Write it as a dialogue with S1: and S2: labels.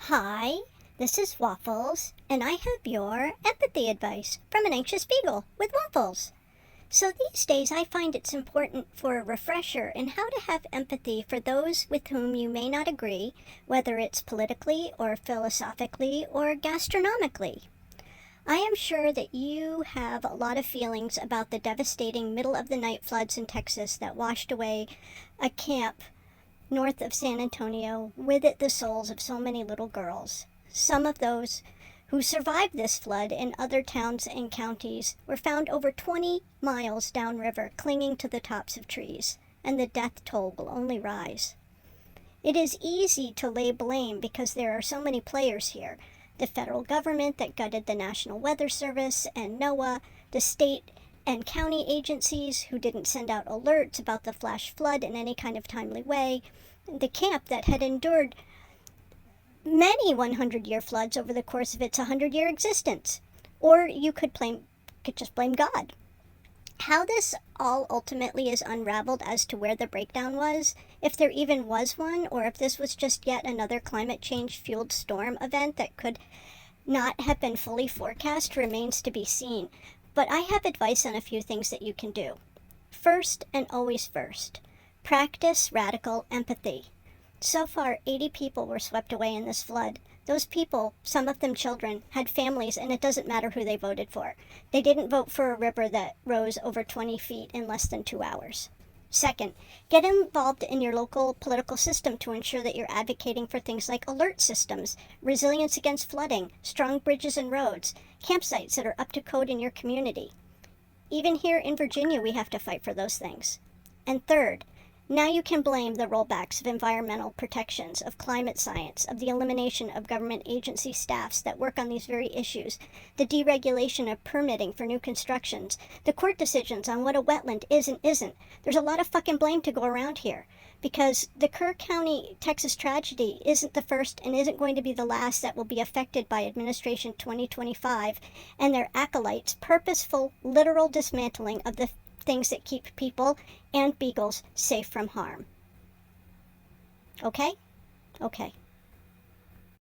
S1: Hi, this is Waffles, and I have your empathy advice from an anxious beagle with Waffles. So these days I find it's important for a refresher in how to have empathy for those with whom you may not agree, whether it's politically or philosophically or gastronomically. I am sure that you have a lot of feelings about the devastating middle of the night floods in Texas that washed away a camp north of San Antonio, with it the souls of so many little girls. Some of those who survived this flood in other towns and counties were found over 20 miles downriver, clinging to the tops of trees, and the death toll will only rise. It is easy to lay blame because there are so many players here. The federal government that gutted the National Weather Service and NOAA, the state and county agencies who didn't send out alerts about the flash flood in any kind of timely way, the camp that had endured many 100-year floods over the course of its 100-year existence. Or you could just blame God. How this all ultimately is unraveled as to where the breakdown was, if there even was one, or if this was just yet another climate change fueled storm event that could not have been fully forecast, remains to be seen. But I have advice on a few things that you can do. First, and always first, practice radical empathy. So far, 80 people were swept away in this flood. Those people, some of them children, had families, and it doesn't matter who they voted for. They didn't vote for a river that rose over 20 feet in less than 2 hours. Second, get involved in your local political system to ensure that you're advocating for things like alert systems, resilience against flooding, strong bridges and roads, campsites that are up to code in your community. Even here in Virginia, we have to fight for those things. And third, now you can blame the rollbacks of environmental protections, of climate science, of the elimination of government agency staffs that work on these very issues, the deregulation of permitting for new constructions, the court decisions on what a wetland is and isn't. There's a lot of fucking blame to go around here, because the Kerr County, Texas tragedy isn't the first and isn't going to be the last that will be affected by Administration 2025 and their acolytes' purposeful, literal dismantling of the things that keep people and beagles safe from harm. Okay? Okay.